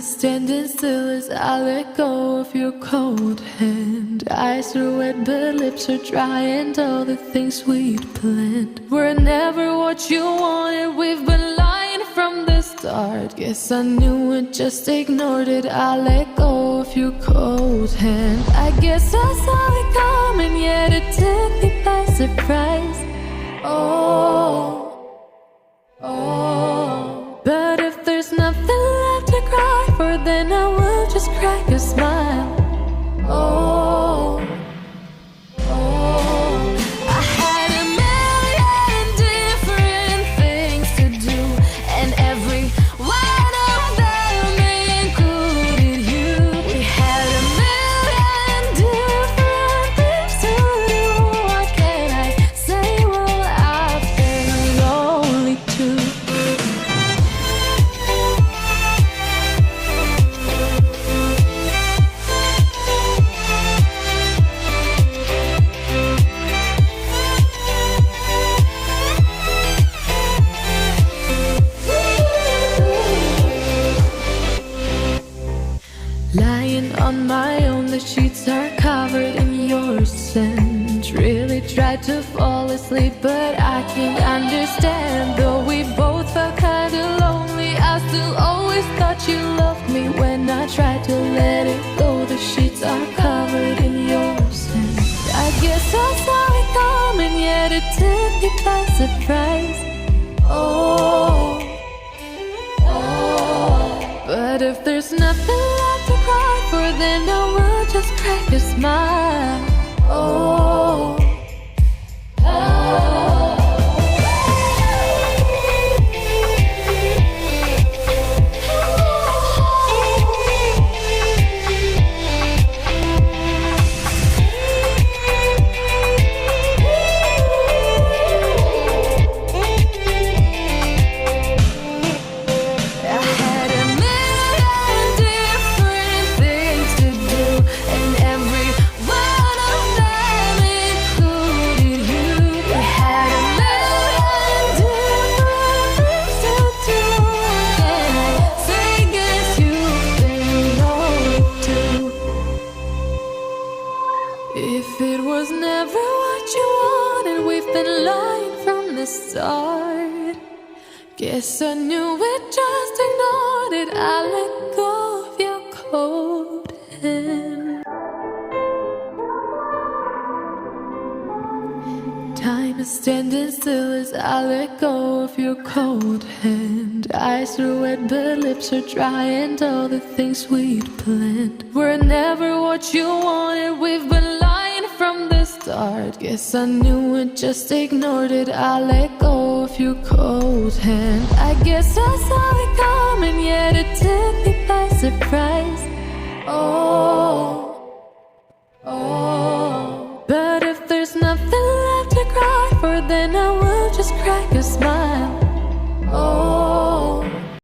standing still as I let go of your cold hand. Eyes are wet but lips are dry, and all the things we'd planned were never what you wanted. We've been lying from the start. Guess I knew it, just ignored it. I let go of your cold hand. I guess I saw it coming, yet it took me by surprise. Oh, oh. But if there's nothing left to cry for, then I will just crack a smile. Oh, oh. I had a million different things to do, and every one of them included you. We had a million different things to do. What can I say? Well, I've been lonely too. Lying on my own, the sheets are covered in your scent. Really tried to fall asleep, but I can't understand. Though we both felt kinda lonely, I still always thought you loved me. When I tried to let it go, the sheets are covered in your scent. I guess I saw it coming, yet it took me by surprise. Oh, oh. But if there's nothing left to cry for, then I will just crack a smile. Oh, oh. If it was never what you wanted, we've been lying from the start. Guess I knew it, just ignored it. I let go of your cold hand. Time is standing still as I let go of your cold hand. Eyes are wet but lips are dry, and all the things we'd planned were never what you wanted. We've been lying from the start. Guess I knew it, just ignored it. I let go of your cold hand. I guess I saw it coming, yet it took me by surprise. Oh, oh. But if there's nothing left to cry for, then I will just crack a smile.